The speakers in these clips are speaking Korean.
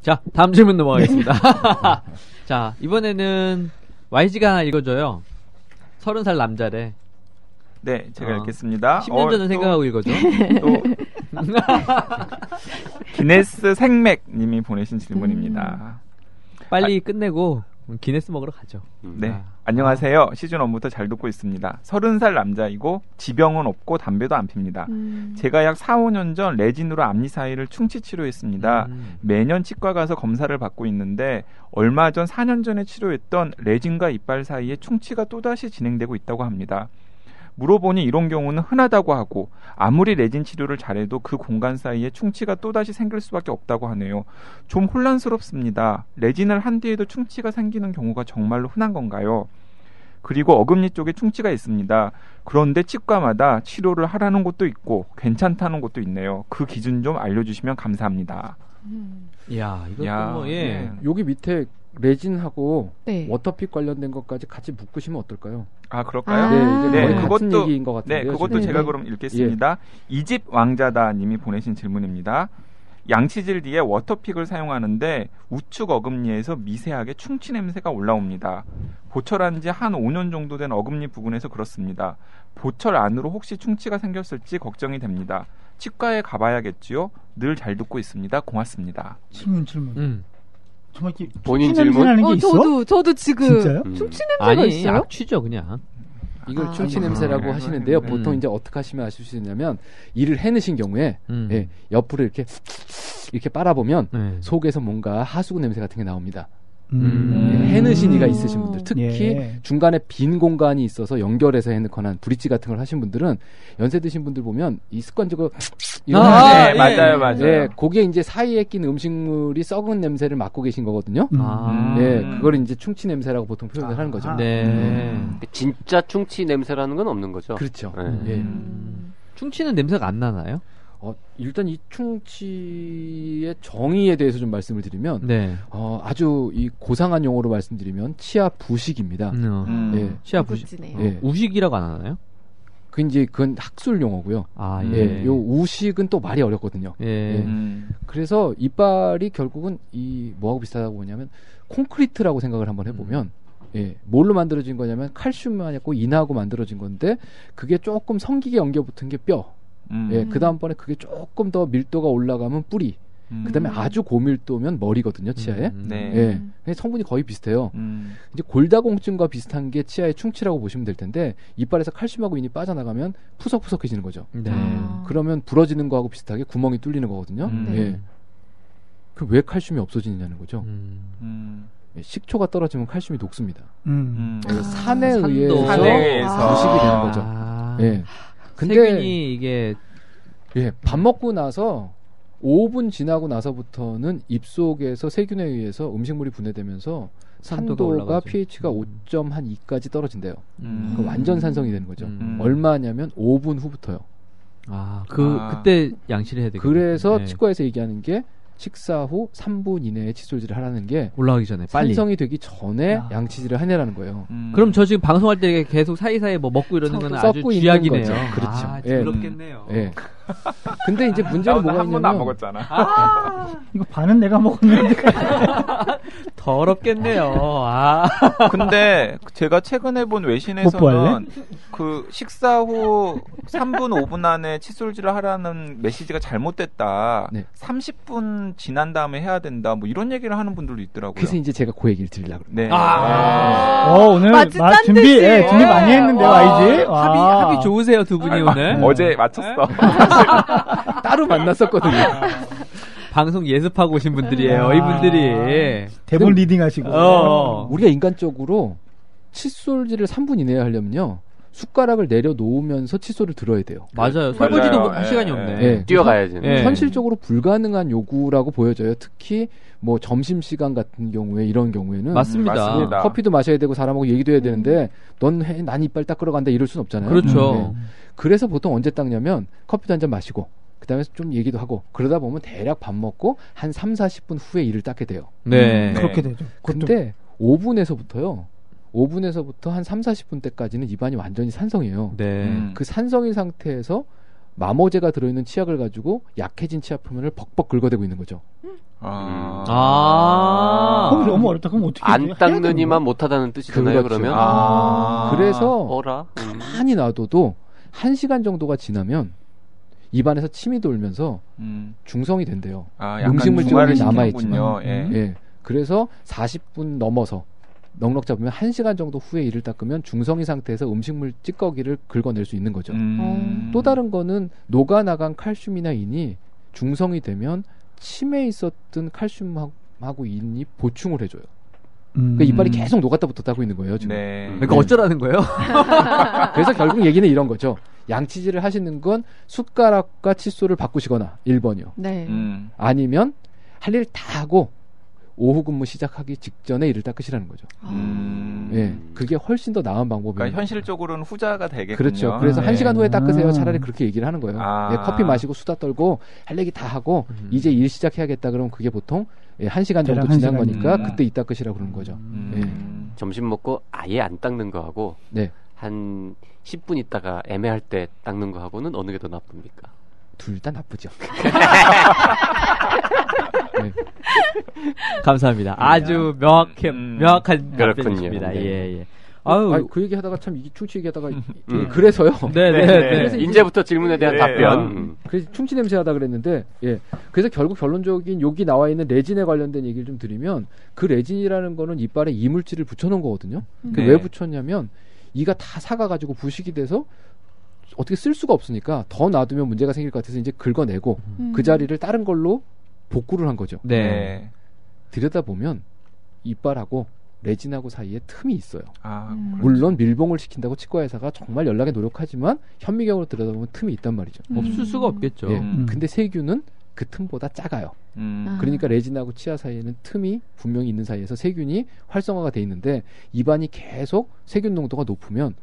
자, 다음 질문 넘어가겠습니다. 자, 이번에는 YG가 하나 읽어줘요. 30살 남자래. 네, 제가 읽겠습니다. 10년 전을 생각하고 읽어줘. 또 기네스 생맥님이 보내신 질문입니다. 빨리 끝내고 기네스 먹으러 가죠. 네, 안녕하세요. 시즌 1부터 잘 듣고 있습니다. 30살 남자이고 지병은 없고 담배도 안 핍니다. 제가 약 4, 5년 전 레진으로 앞니 사이를 충치 치료했습니다. 매년 치과 가서 검사를 받고 있는데 얼마 전 4년 전에 치료했던 레진과 이빨 사이에 충치가 또다시 진행되고 있다고 합니다. 물어보니 이런 경우는 흔하다고 하고 아무리 레진 치료를 잘해도 그 공간 사이에 충치가 또다시 생길 수밖에 없다고 하네요. 좀 혼란스럽습니다. 레진을 한 뒤에도 충치가 생기는 경우가 정말로 흔한 건가요? 그리고 어금니 쪽에 충치가 있습니다. 그런데 치과마다 치료를 하라는 곳도 있고 괜찮다는 곳도 있네요. 그 기준 좀 알려주시면 감사합니다. 이야, 이것도 뭐, 예. 네. 여기 밑에 레진하고 네. 워터픽 관련된 것까지 같이 묶으시면 어떨까요? 아, 그럴까요? 네, 이제 거의 같은 그것도 얘기인 것 같은데요. 네, 그것도 지금. 제가 그럼 읽겠습니다. 이집 왕자다 님이 보내신 질문입니다. 양치질 뒤에 워터픽을 사용하는데 우측 어금니에서 미세하게 충치 냄새가 올라옵니다. 보철한 지 한 5년 정도 된 어금니 부분에서 그렇습니다. 보철 안으로 혹시 충치가 생겼을지 걱정이 됩니다. 치과에 가봐야겠지요? 늘 잘 듣고 있습니다. 고맙습니다. 질문. 정말 이렇게 본인 충치 질문? 냄새나는 게 있어? 저도 지금 진짜요? 충치 냄새가 아니, 있어요? 악취죠, 그냥. 이걸 충치 아니구나. 냄새라고 하시는데요. 보통 이제 어떻게 하시면 아실 수 있냐면 이를 해내신 경우에 예, 옆으로 이렇게 빨아보면 속에서 뭔가 하수구 냄새 같은 게 나옵니다. 해내신 이가 있으신 분들, 특히 중간에 빈 공간이 있어서 연결해서 해놓거나 브릿지 같은 걸 하신 분들은 연세 드신 분들 보면 이 습관적으로 네, 맞아요. 예, 거기에 이제 사이에 낀 음식물이 썩은 냄새를 맡고 계신 거거든요. 예, 그걸 이제 충치 냄새라고 보통 표현을 하는 거죠. 진짜 충치 냄새라는 건 없는 거죠. 그렇죠. 네. 예. 충치는 냄새가 안 나나요? 일단 이 충치의 정의에 대해서 좀 말씀을 드리면 아주 이 고상한 용어로 말씀드리면 치아 부식입니다. 예. 치아 부식. 예. 우식이라고 안 하나요? 그건 학술 용어고요. 요 우식은 또 말이 어렵거든요. 그래서 이빨이 결국은 이 뭐하고 비슷하다고 보냐면 콘크리트라고 생각을 한번 해보면 뭘로 만들어진 거냐면 칼슘하고 인하고 만들어진 건데 그게 조금 성기게 엉겨붙은 게 뼈. 그 다음번에 그게 조금 더 밀도가 올라가면 뿌리. 그 다음에 아주 고밀도면 머리거든요, 치아에. 성분이 거의 비슷해요. 이제 골다공증과 비슷한 게 치아의 충치라고 보시면 될 텐데, 이빨에서 칼슘하고 인이 빠져나가면 푸석푸석해지는 거죠. 그러면 부러지는 거하고 비슷하게 구멍이 뚫리는 거거든요. 그럼 왜 칼슘이 없어지느냐는 거죠. 식초가 떨어지면 칼슘이 녹습니다. 산에 의해서 부식이 되는 거죠. 근데 세균이 이게 밥 먹고 나서 5분 지나고 나서부터는 입속에서 세균에 의해서 음식물이 분해되면서 산도가 pH가 5.2까지 떨어진대요. 그럼 완전 산성이 되는 거죠. 얼마냐면 5분 후부터요. 그때 양치를 해야 되겠네요. 그래서 치과에서 얘기하는 게 식사 후 3분 이내에 칫솔질을 하라는 게 올라가기 전에 빨리 산성이 되기 전에 양치질을 하내라는 거예요. 그럼 저 지금 방송할 때 계속 사이사이에 뭐 먹고 이러는 거는 아주 쥐약이네요. 그렇죠. 더럽겠네요. 근데 이제 문제는 뭐가 한 번도 안 있냐면 먹었잖아. 이거 반은 내가 먹었는데 더럽겠네요. 근데 제가 최근에 본 외신에서는 그 식사 후 3분 5분 안에 칫솔질을 하라는 메시지가 잘못됐다. 30분 지난 다음에 해야 된다. 뭐 이런 얘기를 하는 분들도 있더라고요. 그래서 이제 제가 그 얘기를 드리려고 그럽니다. 오늘 준비 많이 했는데요, 아이지. 합이 좋으세요, 두 분이 오늘. 어제 맞췄어. 따로 만났었거든요. 방송 예습하고 오신 분들이에요, 이분들이. 대본 리딩하시고. 우리가 인간적으로 칫솔질을 3분 이내에 하려면요. 숟가락을 내려놓으면서 칫솔을 들어야 돼요. 맞아요. 설거지도 할 시간이 없네. 뛰어가야지. 현실적으로 불가능한 요구라고 보여져요. 특히 뭐 점심시간 같은 경우에 이런 경우에는 맞습니다. 커피도 마셔야 되고 사람하고 얘기도 해야 되는데 난 이빨 닦으러 간다 이럴 순 없잖아요. 그렇죠. 그래서 보통 언제 닦냐면 커피도 한 잔 마시고 그 다음에 좀 얘기도 하고 그러다 보면 대략 밥 먹고 한 3-40분 후에 이를 닦게 돼요. 그렇게 되죠. 근데 5분에서부터 한 3-40분 때까지는 입안이 완전히 산성이에요. 그 산성인 상태에서 마모제가 들어있는 치약을 가지고 약해진 치아 표면을 벅벅 긁어대고 있는 거죠. 그럼 너무 어렵다. 그럼 어떻게 안 닦느니만 못하다는 뜻이잖아요. 그렇죠. 그러면 그래서 가만히 놔둬도 1시간 정도가 지나면 입안에서 침이 돌면서 중성이 된대요. 음식물 찌꺼기 남아있지만. 예. 그래서 40분 넘어서 넉넉 잡으면 1시간 정도 후에 이를 닦으면 중성이 상태에서 음식물 찌꺼기를 긁어낼 수 있는 거죠. 또 다른 거는 녹아나간 칼슘이나 인이 중성이 되면 침에 있었던 칼슘하고 인이 보충을 해줘요. 그러니까 이빨이 계속 녹았다 붙었다 하고 있는 거예요, 지금. 네. 그러니까 어쩌라는 거예요? 그래서 결국 얘기는 이런 거죠. 양치질을 하시는 건 숟가락과 칫솔을 바꾸시거나 1번이요. 네. 아니면 할 일 다 하고 오후 근무 시작하기 직전에 이를 닦으시라는 거죠. 예, 그게 훨씬 더 나은 방법이에요. 그러니까 현실적으로는 후자가 되겠군요. 그렇죠. 그래서 1시간 후에 닦으세요. 차라리 그렇게 얘기를 하는 거예요. 예, 커피 마시고 수다 떨고 할 얘기 다 하고 이제 일 시작해야겠다 그러면 그게 보통 1시간 정도 지난 거니까 그때 이 닦으시라고 그러는 거죠. 예. 점심 먹고 아예 안 닦는 거하고 한 10분 있다가 애매할 때 닦는 거하고는 어느 게 더 나쁩니까? 둘 다 나쁘죠. 네. 감사합니다. 아주 명확한 답변이십니다. 예. 그 얘기 하다가 참 이게 충치 얘기 하다가 그래서요. 네네. 그래서 이제부터 질문에 대한 답변. 그래서 충치 냄새 하다 그랬는데, 예. 그래서 결국 결론적인 여기 나와 있는 레진에 관련된 얘기를 좀 드리면 그 레진이라는 거는 이빨에 이물질을 붙여놓은 거거든요. 왜 붙였냐면 이가 다 사가가지고 부식이 돼서 어떻게 쓸 수가 없으니까 더 놔두면 문제가 생길 것 같아서 이제 긁어내고 그 자리를 다른 걸로 복구를 한 거죠. 네. 들여다보면 이빨하고 레진하고 사이에 틈이 있어요. 물론 밀봉을 시킨다고 치과의사가 정말 연락에 노력하지만 현미경으로 들여다보면 틈이 있단 말이죠. 없을 수가 없겠죠. 예. 근데 세균은 그 틈보다 작아요. 그러니까 레진하고 치아 사이에는 틈이 분명히 있는 사이에서 세균이 활성화가 돼 있는데 입안이 계속 세균 농도가 높으면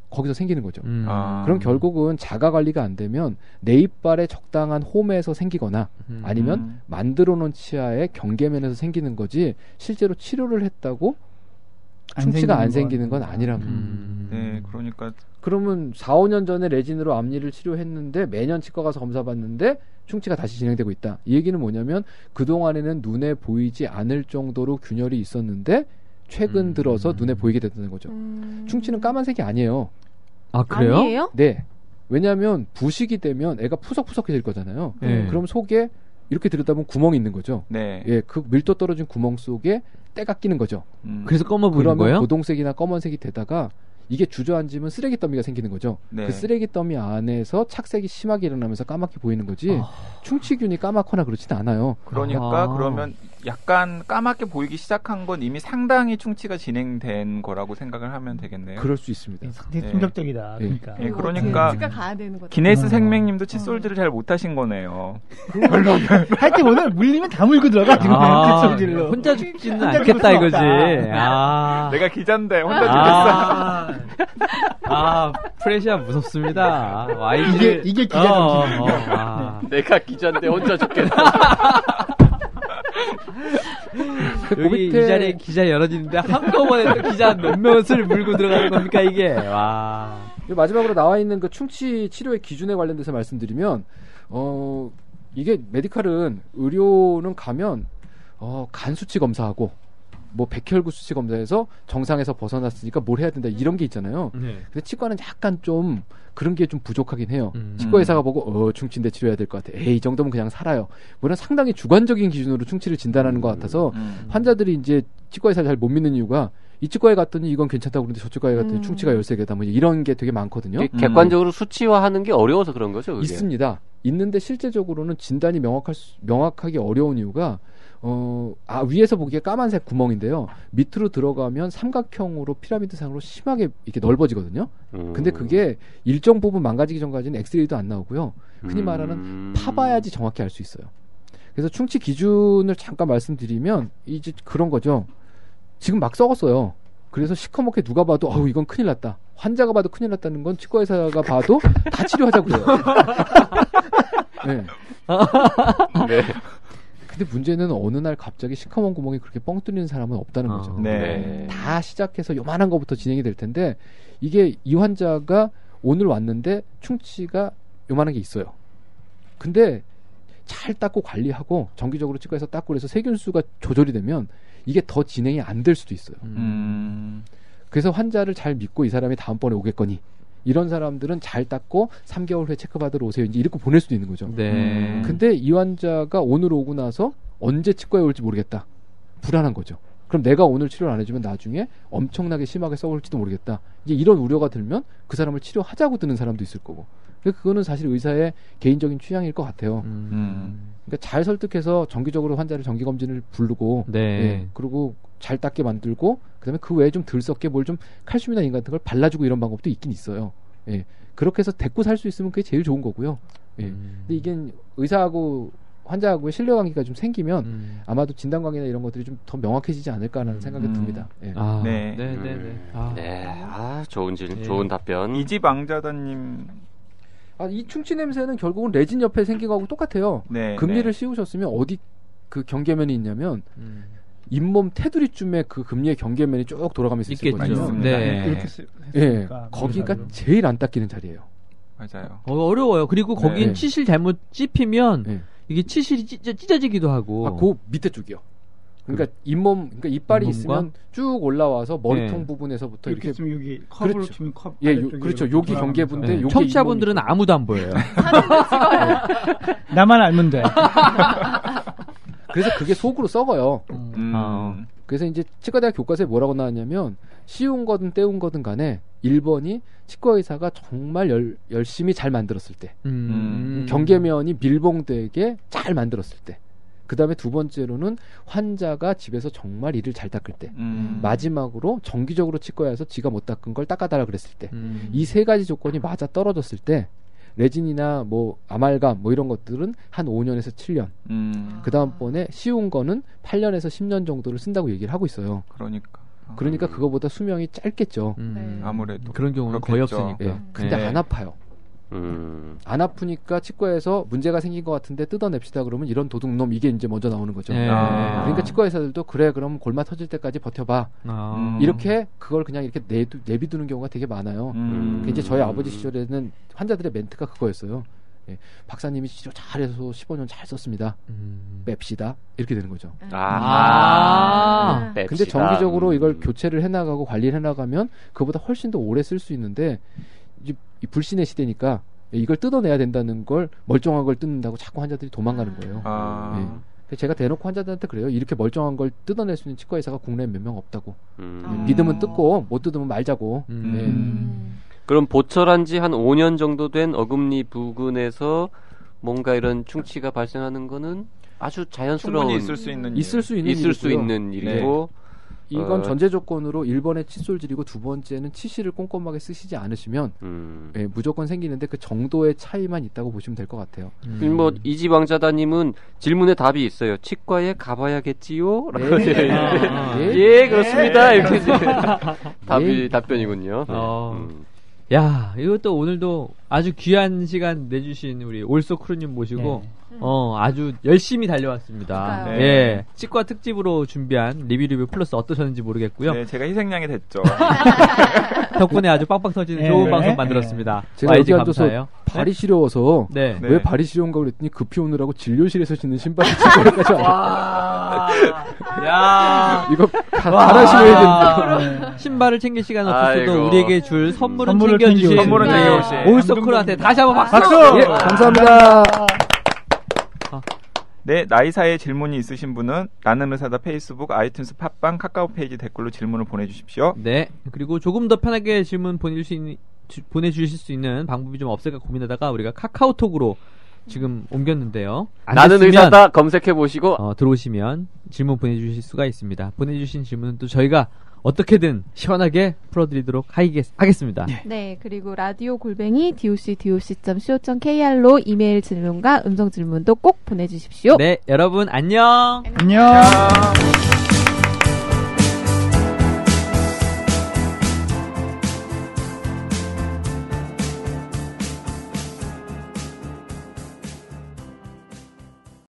거기서 생기는 거죠. 그럼 결국은 자가 관리가 안 되면 내 이빨에 적당한 홈에서 생기거나 아니면 만들어 놓은 치아의 경계면에서 생기는 거지 실제로 치료를 했다고 충치가 안 생기는 건 아니란 거예요. 네, 그러니까 그러면 4, 5년 전에 레진으로 앞니를 치료했는데 매년 치과 가서 검사 받는데 충치가 다시 진행되고 있다. 이 얘기는 뭐냐면 그동안에는 눈에 보이지 않을 정도로 균열이 있었는데 최근 들어서 눈에 보이게 됐다는 거죠. 충치는 까만색이 아니에요. 아, 그래요? 아니에요? 네. 왜냐하면 부식이 되면 애가 푸석푸석해질 거잖아요. 그럼 속에 이렇게 들여다보면 구멍이 있는 거죠. 네. 예, 그 밀도 떨어진 구멍 속에 때가 끼는 거죠. 그래서 검어 보이는 거예요? 그러면 고동색이나 검은색이 되다가 이게 주저앉으면 쓰레기 더미가 생기는 거죠. 네. 그 쓰레기 더미 안에서 착색이 심하게 일어나면서 까맣게 보이는 거지 충치균이 까맣거나 그렇진 않아요. 그러니까 그러면 약간 까맣게 보이기 시작한 건 이미 상당히 충치가 진행된 거라고 생각을 하면 되겠네요. 그럴 수 있습니다. 상당히 충격적이다. 그러니까. 네, 그러니까 치과 가야 되는 거죠. 기네스 생명님도 칫솔질을 잘 못하신 거네요. 할 때 오늘 물리면 다 물고 들어가. 칫솔질로. 혼자 죽지는 않겠다 이거지. 내가 기자인데 혼자 죽겠어. 프레시아 무섭습니다. YG 이게 기자 정신입니다. 내가 기자인데 혼자 죽겠다. 여기 이 자리에 기자 열어지는데 한꺼번에 또 기자 몇몇을 물고 들어가는 겁니까 이게? 와. 마지막으로 나와 있는 그 충치 치료의 기준에 관련돼서 말씀드리면 이게 메디칼은 의료는 가면 간 수치 검사하고 뭐 백혈구 수치 검사에서 정상에서 벗어났으니까 뭘 해야 된다 이런 게 있잖아요. 근데 치과는 약간 좀 그런 게 좀 부족하긴 해요. 치과 의사가 보고 충치인데 치료해야 될 것 같아. 이 정도면 그냥 살아요. 물론 상당히 주관적인 기준으로 충치를 진단하는 것 같아서 환자들이 이제 치과 의사를 잘 못 믿는 이유가 이 치과에 갔더니 이건 괜찮다고 그러는데 저 치과에 갔더니 충치가 13개다 뭐 이런 게 되게 많거든요. 객관적으로 수치화하는 게 어려워서 그런 거죠? 그게? 있습니다. 있는데 실제적으로는 진단이 명확하기 어려운 이유가 위에서 보기에 까만색 구멍인데요. 밑으로 들어가면 삼각형으로 피라미드상으로 심하게 이렇게 넓어지거든요. 근데 그게 일정 부분 망가지기 전까지는 엑스레이도 안 나오고요. 흔히 말하는 파봐야지 정확히 알 수 있어요. 그래서 충치 기준을 잠깐 말씀드리면 이제 그런 거죠. 지금 막 썩었어요. 그래서 시커멓게 누가 봐도 이건 큰일 났다. 환자가 봐도 큰일 났다는 건 치과 의사가 봐도 다 치료하자고 그래요. 네. 네. 근데 문제는 어느 날 갑자기 시커먼 구멍이 그렇게 뻥 뚫리는 사람은 없다는 거죠. 네. 다 시작해서 요만한 것부터 진행이 될 텐데 이게 이 환자가 오늘 왔는데 충치가 요만한 게 있어요. 근데 잘 닦고 관리하고 정기적으로 치과에서 닦고 그래서 세균수가 조절이 되면 이게 더 진행이 안 될 수도 있어요. 그래서 환자를 잘 믿고 이 사람이 다음번에 오겠거니 이런 사람들은 잘 닦고 3개월 후에 체크받으러 오세요. 이제 이렇게 보낼 수도 있는 거죠. 네. 근데 이 환자가 오늘 오고 나서 언제 치과에 올지 모르겠다. 불안한 거죠. 그럼 내가 오늘 치료를 안 해주면 나중에 엄청나게 심하게 썩을지도 모르겠다. 이제 이런 우려가 들면 그 사람을 치료하자고 드는 사람도 있을 거고. 그거는 사실 의사의 개인적인 취향일 것 같아요. 그러니까 잘 설득해서 정기적으로 환자를 정기검진을 부르고 네. 예, 그리고 잘 닦게 만들고 그다음에 그 외에 좀 덜 썩게 뭘 좀 칼슘이나 인 같은 걸 발라주고 이런 방법도 있긴 있어요. 예, 그렇게 해서 데리고 살 수 있으면 그게 제일 좋은 거고요. 예, 근데 이게 의사하고 환자하고의 신뢰관계가 좀 생기면 아마도 진단관계나 이런 것들이 좀 더 명확해지지 않을까라는 생각이 듭니다. 예. 좋은 답변. 이집왕자다님. 이 충치 냄새는 결국은 레진 옆에 생긴 거하고 똑같아요. 네, 금리를 씌우셨으면 어디 그 경계면이 있냐면 잇몸 테두리쯤에 그 금리의 경계면이 쭉 돌아가면서 있거든요. 네. 예, 거기가 제일 안 닦이는 자리예요. 맞아요. 어려워요. 그리고 거긴 치실 잘못 찝히면 이게 치실이 찢어지기도 하고. 그 밑에 쪽이요. 그러니까 잇몸, 그러니까 이빨이 있으면 쭉 올라와서 머리통 부분에서부터 이렇게 여기 컵으로 치면 컵. 예, 그렇죠. 여기 경계부인데 여기 청취자분들은 아무도 안 보여요. 나만 알면 돼. 그래서 그게 속으로 썩어요. 그래서 이제 치과대학 교과서에 뭐라고 나왔냐면 쉬운 거든 때운 거든 간에 1번이 치과의사가 정말 열심히 잘 만들었을 때 경계면이 밀봉되게 잘 만들었을 때 그 다음에 두 번째로는 환자가 집에서 정말 이를 잘 닦을 때 마지막으로 정기적으로 치과에서 지가 못 닦은 걸 닦아달라 그랬을 때 이 세 가지 조건이 맞아 떨어졌을 때 레진이나 뭐 아말감 뭐 이런 것들은 한 5년에서 7년 그 다음번에 쉬운 거는 8년에서 10년 정도를 쓴다고 얘기를 하고 있어요. 그러니까 그거보다 수명이 짧겠죠. 아무래도 그런 경우는 거의 없으니까. 예. 근데 안 아파요. 안 아프니까 치과에서 문제가 생긴 것 같은데 뜯어냅시다 그러면 이런 도둑놈 이게 이제 먼저 나오는 거죠. 그러니까 치과 의사들도 그래 그럼 골마 터질 때까지 버텨봐. 이렇게 그걸 그냥 이렇게 내비두는 경우가 되게 많아요. 이제 저희 아버지 시절에는 환자들의 멘트가 그거였어요. 예, 박사님이 치료 잘해서 15년 잘 썼습니다. 뺍시다. 이렇게 되는 거죠. 근데 정기적으로 이걸 교체를 해나가고 관리를 해나가면 그보다 훨씬 더 오래 쓸 수 있는데 이 불신의 시대니까 이걸 뜯어내야 된다는 걸 멀쩡한 걸 뜯는다고 자꾸 환자들이 도망가는 거예요. 예. 제가 대놓고 환자들한테 그래요. 이렇게 멀쩡한 걸 뜯어낼 수 있는 치과 의사가 국내에 몇 명 없다고. 믿으면 뜯고 못 뜯으면 말자고. 그럼 보철한 지 한 5년 정도 된 어금니 부근에서 뭔가 이런 충치가 발생하는 거는 아주 자연스러운 있을 수 있는 일이고 이건 전제 조건으로 1번에 칫솔질이고 두 번째는 치실을 꼼꼼하게 쓰시지 않으시면 예, 무조건 생기는데 그 정도의 차이만 있다고 보시면 될 것 같아요. 뭐 이지왕자다님은 질문에 답이 있어요. 치과에 가봐야겠지요? 예, 그렇습니다. 이렇게 답변이군요. 야, 이것도 오늘도 아주 귀한 시간 내주신 우리 올소크루님 모시고 아주 열심히 달려왔습니다. 예, 치과 특집으로 준비한 리뷰 플러스 어떠셨는지 모르겠고요. 네, 제가 희생양이 됐죠. 덕분에 아주 빵빵 터지는 좋은 방송 만들었습니다. 제가 여기 앉아서 발이 시려워서 왜 발이 시려운가 그랬더니 급히 오느라고 진료실에서 신는 신발을 치과까지 야, 이거 갈아신어야 된다. 신발을 챙길 시간 없어도 우리에게 줄 선물은 챙겨주신 올소크루한테 다시 한번 박수! 예, 감사합니다. 네, 나이사에 질문이 있으신 분은 나는 의사다 페이스북, 아이튠스, 팟빵, 카카오 페이지 댓글로 질문을 보내주십시오. 네, 그리고 조금 더 편하게 질문 보내주실 수 있는 방법이 좀 없을까 고민하다가 우리가 카카오톡으로 지금 옮겼는데요. 나는 의사다 검색해보시고 들어오시면 질문 보내주실 수가 있습니다. 보내주신 질문은 또 저희가 어떻게든 시원하게 풀어드리도록 하겠습니다. 네, 그리고 라디오 doc.co.kr로 이메일 질문과 음성 질문도 꼭 보내주십시오. 네, 여러분 안녕. 안녕.